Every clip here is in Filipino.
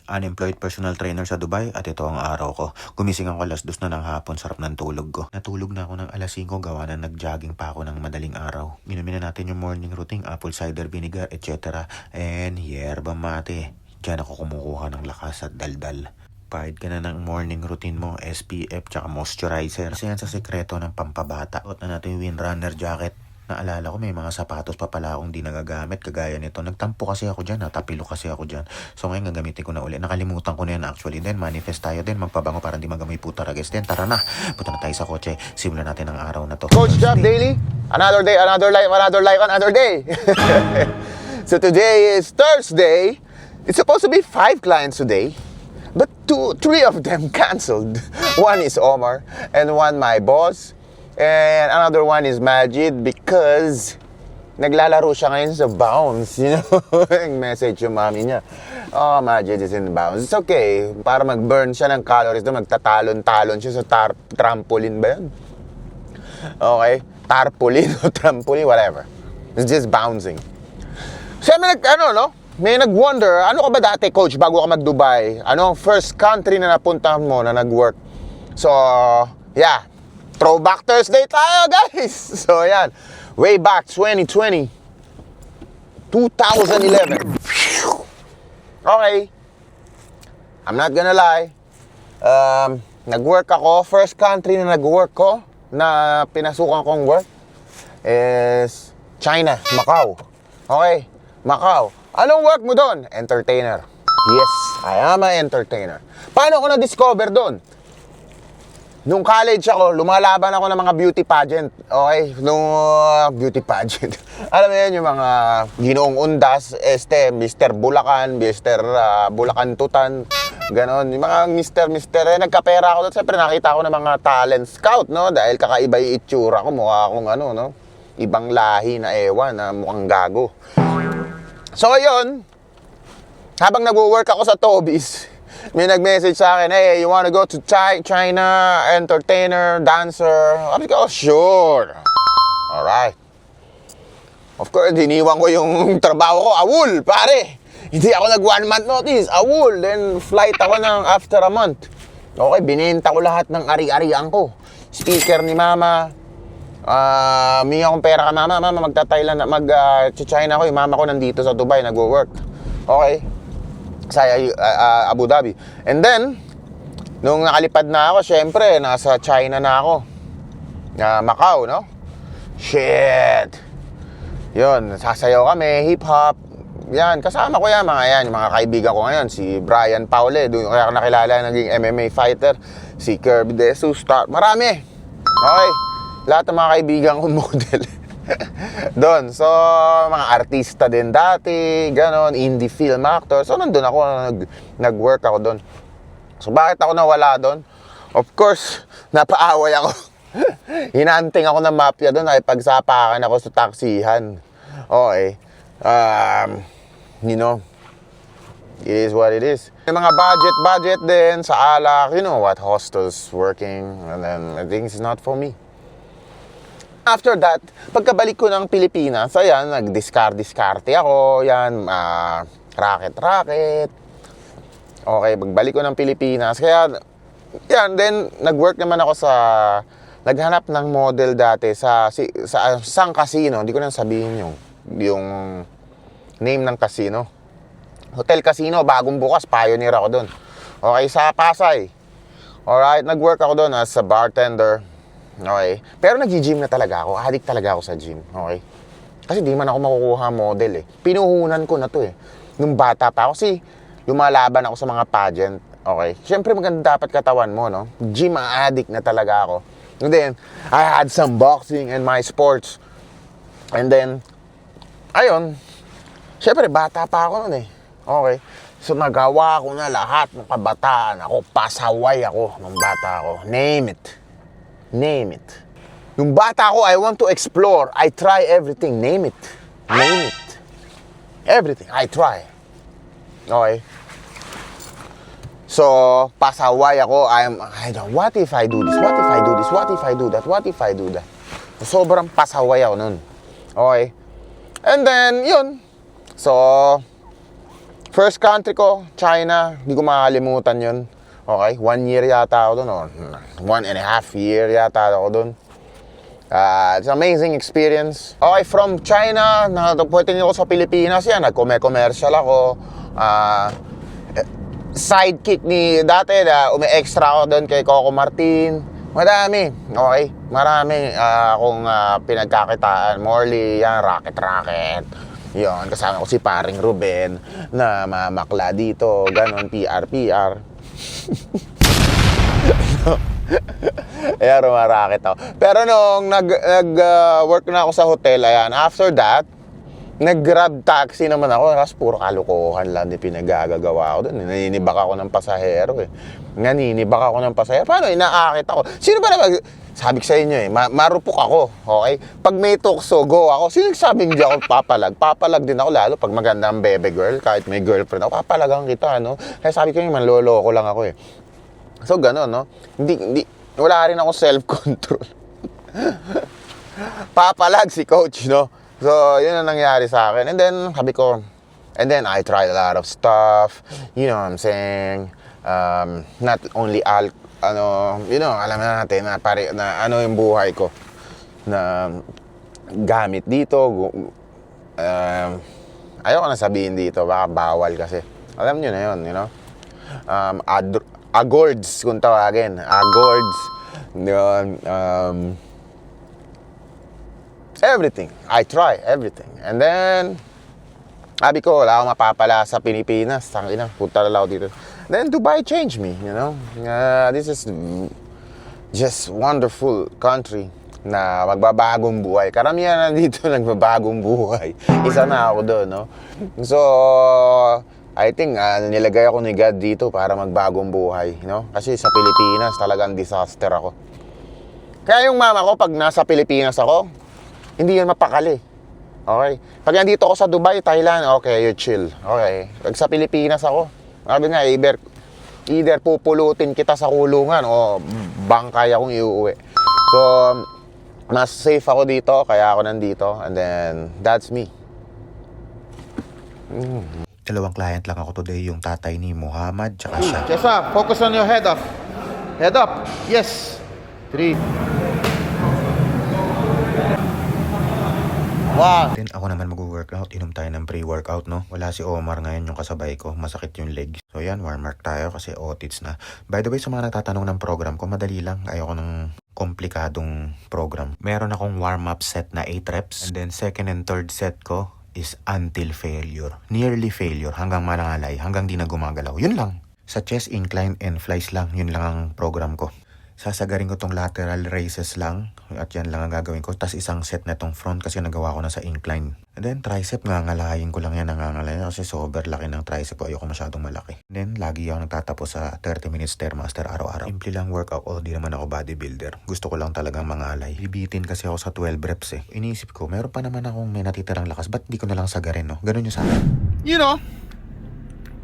Unemployed personal trainer sa Dubai at ito ang araw ko. Gumising ako 2:00 na ng hapon, sarap ng tulog ko. Natulog na ako ng 5:00 gawa na nag-jogging pa ako ng madaling araw. Inumin na natin yung morning routine, apple cider vinegar, etc. And yerba mate. Diyan ako kumukuha ng lakas at daldal. Pahid ka na ng morning routine mo, SPF tsaka moisturizer. Kasi yan sa sekreto ng pampabata. Suot na natin yung windrunner jacket. Naalala ko may mga sapatos pa pala akong di nagagamit kagaya nito. Nagtampo kasi ako dyan, natapilo kasi ako dyan. So ngayon gagamitin ko na ulit. Nakalimutan ko na yan actually. Then manifest tayo din, magpabango para hindi magamoy putarages. Then tara na, punta na tayo sa kotse. Simulan natin ang araw na to. Coach Job Daily, another day, another life, another day. So today is Thursday. It's supposed to be 5 clients today, but 3 of them canceled. One is Omar and one my boss. And another one is Majid because naglalaro siya ngayon sa bounce. You know, yung message yung mami niya. Oh, Majid is in bounce. It's okay. Para mag-burn siya ng calories doon, magtatalon-talon siya sa trampoline ba yun? Okay? Tarpaulin o trampoline, whatever. It's just bouncing. Siya may nag-wonder, ano ka ba dati, coach, bago ka mag-Dubai? Ano ang first country na napuntahan mo na nag-work? So, yeah. Throwback Thursday tayo, guys! So, yan. Way back 2020. 2011. Okay. I'm not gonna lie. Nag-work ako. First country na nag-work ko, na pinasukan kong work, is China, Macau. Okay, Macau. Anong work mo doon? Entertainer. Yes, I am an entertainer. Paano ko na-discover doon? Nung college ako, lumalaban ako ng mga beauty pageant. Okay? Nung beauty pageant. Alam mo yan, yung mga Ginoong Undas, Mr. Bulacan, Mr. Bulacan Tutan, ganon. Yung mga Mr. Nagkapera ako doon. Siyempre nakita ko ng mga talent scout, no? Dahil kakaiba yung itsura ko, mukha akong ibang lahi na ewan, na mukhang gago. So, ayun, habang nag-work ako sa Tobis, may nag-message sa akin, hey, you wanna go to China, entertainer, dancer? Sabi ko, oh, sure. Alright. Of course, iniwan ko yung trabaho ko, awol, pare. Hindi ako nag 1 month notice, awol. Then, flight ako ng after a month. Okay, binenta ko lahat ng ari-arian ko. Speaker ni mama. May akong pera ka, mama, magta-Thailand, mag-China ko. Yung mama ko nandito sa Dubai, nag-work. Okay. Sa Abu Dhabi. And then, nung nakalipad na ako, syempre, nasa China na ako. Macau, no? Shit! Yun, sasayaw kami, hip-hop. Yan, kasama ko yan, yung mga kaibigan ko ngayon. Si Brian Paule, doon kaya ako nakilala, naging MMA fighter. Si Kirby De Souza, marami. Okay, lahat ng mga kaibigan ko model. Doon, so mga artista din dati, ganon, indie film actor. So nandun ako, nag-work ako doon. So bakit ako nawala doon? Of course, napaaway ako. Hinanting ako ng mafia doon, ay pagsapakan ako sa taksihan. Okay. You know, it is what it is. May mga budget din sa alak, you know what, hostels working, and then I think it's not for me. After that, pagkabalik ko ng Pilipinas, ayan, nag-discarte ako, yan, racket. Okay, pagbalik ko ng Pilipinas, kaya, yan, then, nag-work naman ako naghanap ng model dati sa isang casino, hindi ko na sabihin yung name ng casino. Hotel Casino, bagong bukas, pioneer ako doon. Okay, sa Pasay. Alright, nag-work ako doon as a bartender. Okay. Pero nag-gym na talaga ako. Addict talaga ako sa gym. Okay. Kasi di man ako makukuha model eh. Pinuhunan ko na to eh. Nung bata pa ako. Kasi lumalaban ako sa mga pageant. Okay. Siyempre maganda dapat katawan mo, no? Gym addict na talaga ako. And then, I had some boxing and my sports. And then, ayun. Siyempre, bata pa ako nun eh. Okay. So, nagawa ko na lahat ng kabataan ako. Pasaway ako nung bata ako. Name it. Yung bata ko, I want to explore. I try everything. Name it. Everything. I try. Okay. So, pasaway ako. What if I do this? What if I do this? What if I do that? What if I do that? Sobrang pasaway ako nun. Okay. And then, yun. So, First country ko, China. Hindi ko makakalimutan yun. Okay, 1 year yata ako doon. Or 1.5 year yata ako doon. It's an amazing experience. Okay, from China, pwede ako sa Pilipinas yan. Nagkome-commercial ako. Sidekick ni dati na umi-extra ako doon kay Coco Martin. Madami. Okay, marami akong pinagkakitaan. Morley, yan, racket. Yun, kasama ko si paring Ruben na mamakla dito. Ganon, PR. Ayan, rumarakit ako. Pero nung nag-work na ako sa hotel, ayan, after that, nag-grab taxi naman ako. Tapos puro kalukuhan lang din pinagagagawa ko doon. Naninibak ako ng pasahero eh. Paano? Inaakit ako. Sino ba naman? Sabi ko sa inyo eh, marupok ako. Okay? Pag may tukso, go ako. Sino nagsabing di ako papalag? Papalag din ako lalo pag maganda ang bebe girl. Kahit may girlfriend ako, papalagang kita, no? Kaya sabi ko yung manloloko lang ako eh. So, gano'n, no? Wala rin ako self-control. Papalag si coach, no? So, yun ang nangyari sa akin. And then, sabi ko, I tried a lot of stuff. You know what I'm saying? Not only alam na natin na, ano yung buhay ko. Na gamit dito. Ayoko na sabihin dito, baka bawal kasi. Alam nyo na yun, you know? Agords, kung tawagin. Agords. Yun, everything. I try everything. And then, sabi ko, wala akong mapapala sa Pilipinas. Tangina, punta na lang ako dito. Then Dubai changed me, you know. This is just wonderful country na magbabagong buhay. Karamihan na dito nagbabagong buhay. Isa na ako doon, no? So, I think nilagay ako ni God dito para magbagong buhay, you know? Kasi sa Pilipinas talagang disaster ako. Kaya yung mama ko, pag nasa Pilipinas ako, hindi yan mapakali. Okay? Pag nandito ako sa Dubai, Thailand, okay, you chill. Okay. Pag sa Pilipinas ako, sabi nga, either pupulutin kita sa kulungan o bangkay akong iuwi. So, mas safe ako dito, kaya ako nandito. And then, that's me. Dalawang client lang ako today, yung tatay ni Muhammad tsaka siya. Chest up. Focus on your head up. Head up. Yes. 3. 1. Then ako naman mag-workout, inom tayo ng pre-workout, no? Wala si Omar ngayon yung kasabay ko, masakit yung leg. So yan, warm mark tayo kasi otits na. By the way, sa mga nagtatanong ng program ko, madali lang. Ayoko ng komplikadong program. Meron akong warm-up set na 8 reps. And then second and third set ko is until failure. Nearly failure, hanggang malangalay, hanggang di na gumagalaw. Yun lang. Sa chest incline and flies lang, yun lang ang program ko. Sasagarin ko tong lateral raises lang at yan lang ang gagawin ko. Tapos isang set na tong front kasi nagawa ko na sa incline. And then tricep, ngangalayin ko lang yan, nangangalayin kasi sober laki ng tricep ko. Ayoko masyadong malaki. And then lagi ako nagtatapos sa 30 minutes Stairmaster araw-araw. Simple lang workout, di naman ako bodybuilder. Gusto ko lang talagang mangalay. Bibitin kasi ako sa 12 reps eh. Iniisip ko, meron pa naman akong may natitirang lakas. Ba't di ko na lang sagarin, no? Ganun yung sa akin. You know,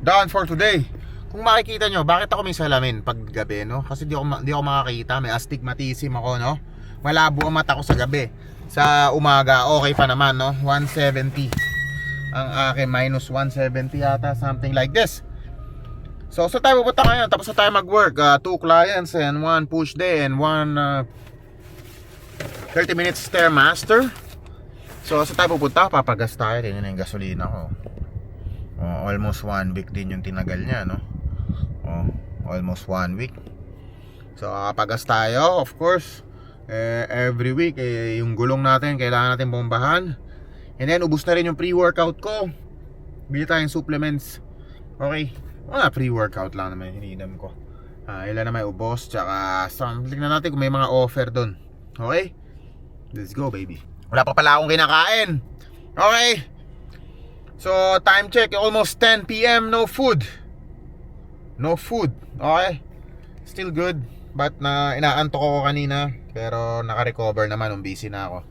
done for today. Kung makikita nyo, bakit ako may salamin pag gabi, no? Kasi di ako makakita, may astigmatism ako, no? Malabo ang mata ko sa gabi. Sa umaga, okay pa naman, no? 170. Ang akin, minus 170 yata, something like this. So, saan tayo pupunta ngayon? Tapos na tayo mag-work. 2 clients and 1 push day and 1 30 minutes Stairmaster. So, saan tayo pupunta? Papagas tayo. Tingnan na yung gasolina ko. Almost 1 week din yung tinagal niya, no? Almost 1 week. So kapagas tayo, of course. Every week yung gulong natin kailangan natin bombahan. And then ubos na rin yung pre-workout ko. Bili tayong supplements. Okay, pre-workout lang naman hinihinam ko. Ilan na may ubos. Tsaka tignan natin kung may mga offer doon. Okay, let's go baby. Wala pa pala akong kinakain. Okay, so time check, almost 10 PM, no food. No food. Okay. Still good. But inaantok ako kanina. Pero naka-recover naman. Busy na ako.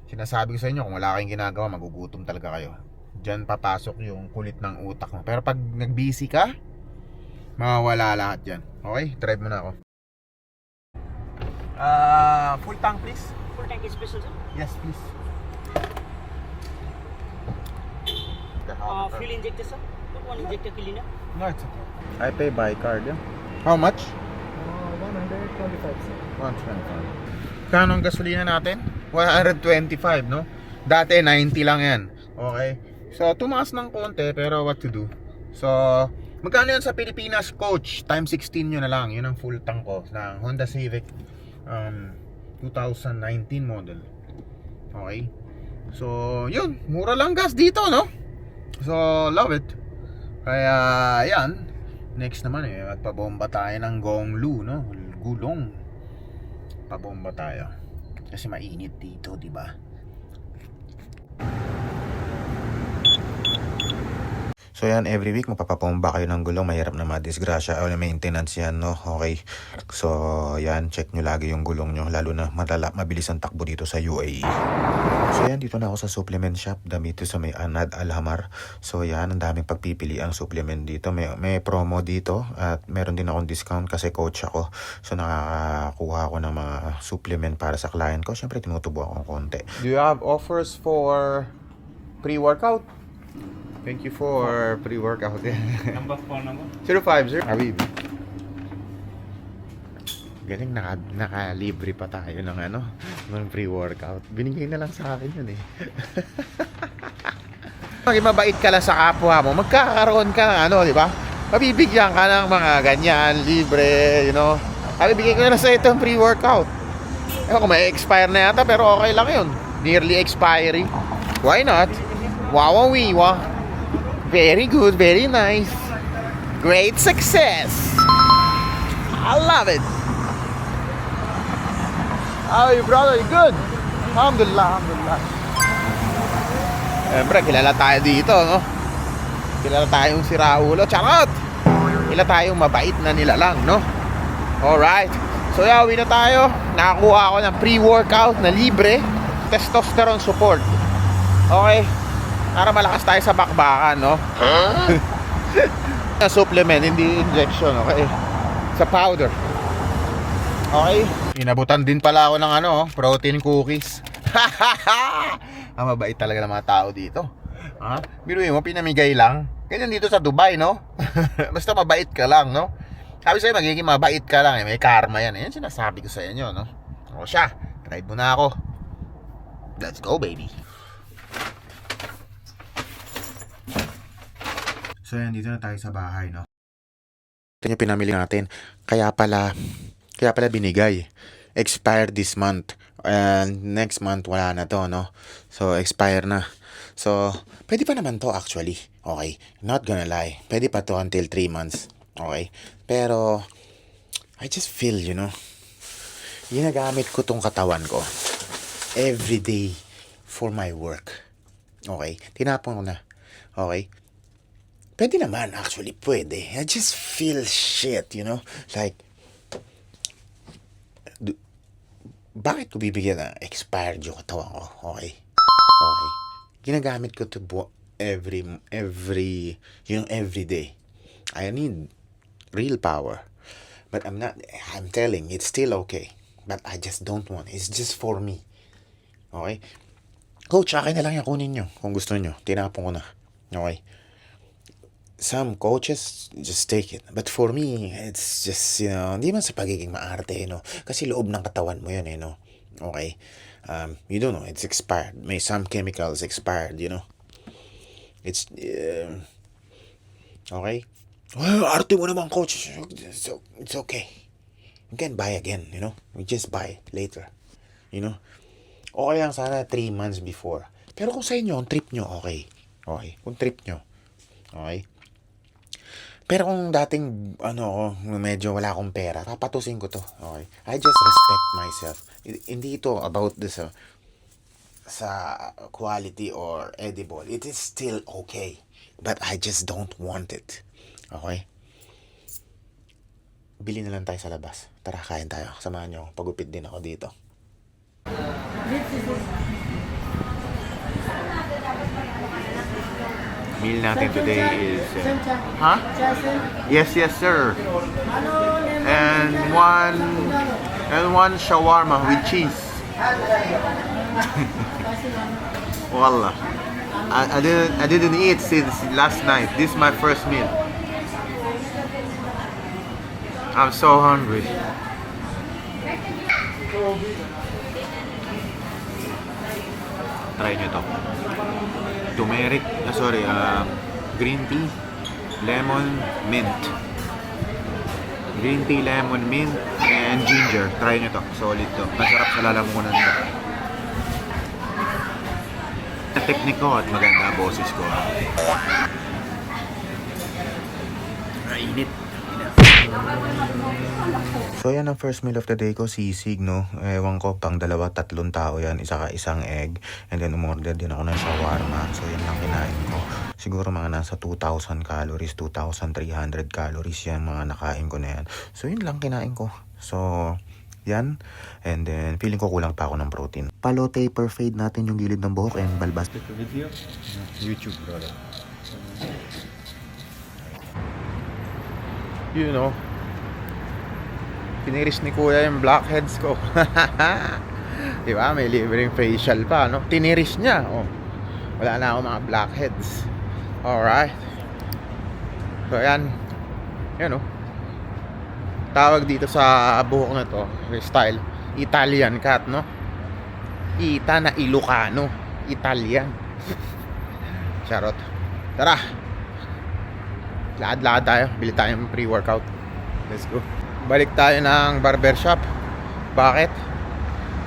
Sinasabi ko sa inyo, kung wala kayong ginagawa, magugutom talaga kayo. Diyan papasok yung kulit ng utak mo. Pero pag nag-busy ka, mawawala lahat yan. Okay? Drive mo na ako. Full tank please. Full tank is special, sir. Yes please. Fuel injector, sir. one injector cleaner. No, it's okay. I pay by card, yeah. How much? 125, sir. 125. Kano ang gasolina natin? 125, no? Dati 90 lang yan. Okay. So, tumaas ng konti, pero what to do? So, magkano yun sa Pilipinas, coach? Times 16 yun na lang. Yun ang full tank ko ng Honda Civic 2019 model. Okay. So, yun. Mura lang gas dito, no? So, love it. Kaya, yan. Next naman magpabomba tayo ng Gonglu, no? Gulong. Pabomba tayo. Kasi mainit dito, di ba? So yan, every week magpapapomba kayo ng gulong, mahirap na madisgrasya o maintenance yan, no? Okay. So yan, check nyo lagi yung gulong nyo, lalo na mabilis ang takbo dito sa UAE. So yan, dito na ako sa supplement shop, dito sa may Anad Alhamar. So yan, ang daming pagpipili ang supplement dito. May promo dito at meron din akong discount kasi coach ako. So nakakakuha ako ng mga supplement para sa client ko. Siyempre tinutubo ako ng konti. Do you have offers for pre-workout? Thank you for pre-workout. Number 4 number. 050 Habib. Galing, naka-libre pa tayo ng ng pre-workout. Binigay na lang sa akin yun eh. Maging mabait ka lang sa kapwa mo, magkakaroon ka ng di ba? Mabibigyan ka ng mga ganyan, libre, Bibigay ko na sa itong pre-workout. Kung may expire na yata, pero okay lang yun. Nearly expiry. Why not? Wawawiwa. Very good, very nice. Great success. I love it. How are you, brother? You good? Alhamdulillah, alhamdulillah. Siyempre, kilala tayo dito, no? Kilala tayong si Raulo. Charot! Kilala tayong mabait na nilalang, no? Alright. So, yawi na tayo. Nakakuha ako ng pre-workout na libre. Testosterone support. Okay. Para malakas tayo sa bakbakan, no? Supplement, hindi injection, okay? Sa powder. Okay? Inabutan din pala ako ng protein cookies. Ang mabait talaga ng mga tao dito. Biruin mo, pinamigay lang. Ganyan dito sa Dubai, no? Basta mabait ka lang, no? Sabi sa'yo, magiging mabait ka lang, may karma yan. Yan sinasabi ko sa inyo, no? O siya, drive mo na ako. Let's go, baby. So yan, dito na tayo sa bahay, no? Ito yung pinamili natin. Kaya pala binigay. Expired this month. And next month, wala na to, no? So, expire na. So, pwede pa naman to actually. Okay? Not gonna lie. Pwede pa to until 3 months. Okay? Pero, I just feel, ginagamit ko tong katawan ko every day for my work. Okay? Tinapon ko na. Okay? Pwede naman, actually, pwede. I just feel shit, Like, bakit ko bibigyan ng expired yung katawan ko? Okay? Okay. Ginagamit ko to every day. I need real power. But I'm telling, it's still okay. But I just don't want. It's just for me. Okay? Coach, akin na lang yan, kunin nyo. Kung gusto nyo, tinapon ko na. Okay? Some coaches just take it. But for me, it's just, hindi man sa pagiging maarte, Kasi loob ng katawan mo yun, Okay? You don't know, it's expired. May some chemicals expired, It's, okay? Well, arte mo naman, coach. So, it's okay. You can buy again, We just buy later, Okay lang sana 3 months before. Pero kung sa inyo, ang trip nyo, okay. Okay? Kung trip nyo, okay? Pero kung dating, medyo wala akong pera, papatusin ko to. Okay? I just respect myself. Hindi ito about this sa quality or edible. It is still okay. But I just don't want it. Okay? Bili na lang tayo sa labas. Tara, kain tayo. Samahan nyo. Pagupit din ako dito. Meal natin today is Yes, sir. And one shawarma with cheese. Wallah. I didn't eat since last night. This is my first meal. I'm so hungry. Try nyo to. Turmeric, green tea, lemon, mint. Green tea, lemon, mint, and ginger. Try nyo to. Solid to. Masarap sa lalamunan to. Technique ko at maganda boses ko. Init. So yan ang first meal of the day ko, sisig no. Ewan ko, pang 2-3 tao yan, isa ka isang egg. And then umorder din ako ng shawarma. So yan lang kinain ko. Siguro mga nasa 2,000 calories, 2,300 calories yan mga nakain ko na yan. So yun lang kinain ko. So yan. And then feeling ko kulang pa ako ng protein. Palo taper fade natin yung gilid ng buhok and balbas. Video? YouTube, brother. You know, piniris ni kuya yung blackheads ko. Diba? May libreng facial pa, no? Tiniris niya, oh. Wala na ako mga blackheads. Alright. So, yan. Yan, oh. Tawag dito sa buhok na to, style, Italian cut, no? Ita na Ilocano. Italian. Charot. Tara. Lakad-lakad tayo. Bili tayong pre-workout. Let's go. Balik tayo ng barbershop. Bakit?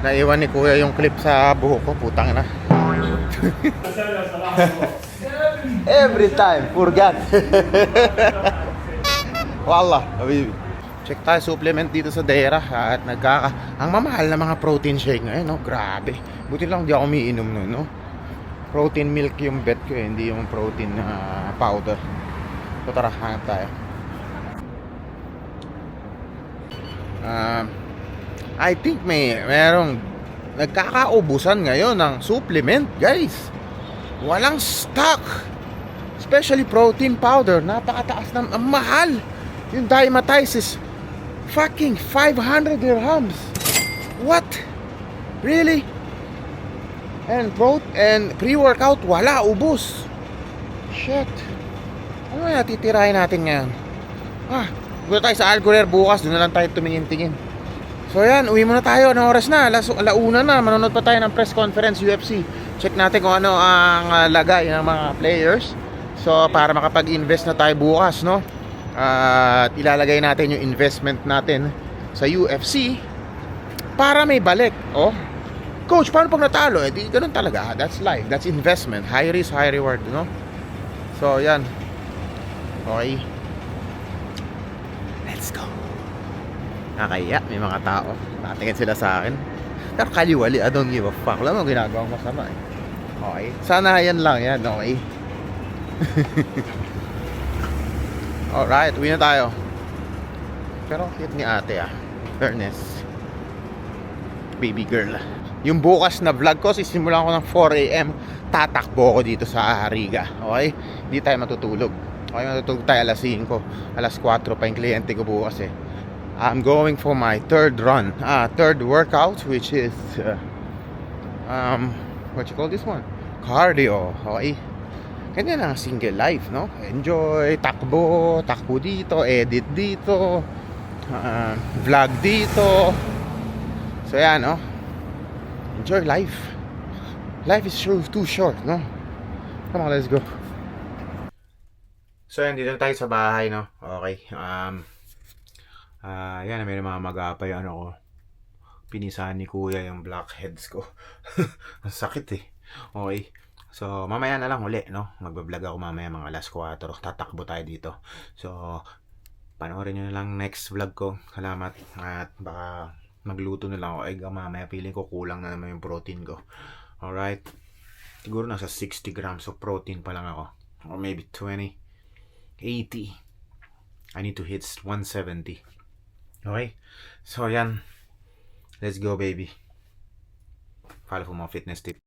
Naiwan ni kuya yung clip sa buhok ko. Putang na. Every time. Forgot. Wallah. Habibi. Check tayo supplement dito sa Dera. At ang mamahal na mga protein shake ngayon, no? Grabe. Buti lang di ako umiinom nun, no? Protein milk yung bet ko, hindi yung protein powder. So tara, hanap tayo. I think merong nagkakaubusan ngayon ng supplement, guys. Walang stock. Especially protein powder. Napakataas ng mahal. Yung Dymatize is fucking 500 dirhams. What? Really? And pre-workout, wala, ubos. Shit. Ano na titirahin natin ngayon? Gusto tayo sa Alguer bukas, doon na lang tayo tumingin-tingin. So yan, uwi muna tayo. Anong oras na? Alauna na. Manonood pa tayo ng press conference UFC. Check natin kung ano ang lagay ng mga players. So para makapag-invest na tayo bukas, no? At ilalagay natin yung investment natin sa UFC para may balik. Oh, coach, paano pag natalo? Di ganun talaga. That's life. That's investment. High risk, high reward, no? So yan. Okay. Let's go. Nakaya, may mga tao. Nakatingin sila sa akin. Pero kaliwali, I don't give a fuck. Wala mo ginagawang masama eh. Okay. Sana yan lang yan, okay? Alright, uwi na tayo. Pero cute ni ate Fairness. Baby girl. Yung bukas na vlog ko, sisimulan ko ng 4 AM. Tatakbo ko dito sa Riga. Okay? Hindi tayo matutulog. Okay, matutulog tayo alas 5. Alas 4 pa yung kliyente ko bukas eh. I'm going for my third workout, which is what you call this one? Cardio. Okay? Ganyan ang single life, no? Enjoy, takbo dito, edit dito, vlog dito. So yan, no? Enjoy life. Life is too short, no? Come on, let's go. So yan, dito tayo sa bahay, no? Okay. Yan, may mga magapay, ko. Pinisahan ni kuya yung blackheads ko. Ang sakit eh. Okay. So, mamaya na lang uli, no? Magbablog ako mamaya mga alas 4. Tatakbo tayo dito. So, panoorin nyo na lang next vlog ko. Salamat. At baka magluto na lang ako. Ay, mamaya piling ko kulang na naman yung protein ko. Alright. Siguro nasa 60 grams of protein pa lang ako. Or maybe 20. 80. I need to hit 170. Okay? So, yan. Let's go, baby. Follow for more fitness tips.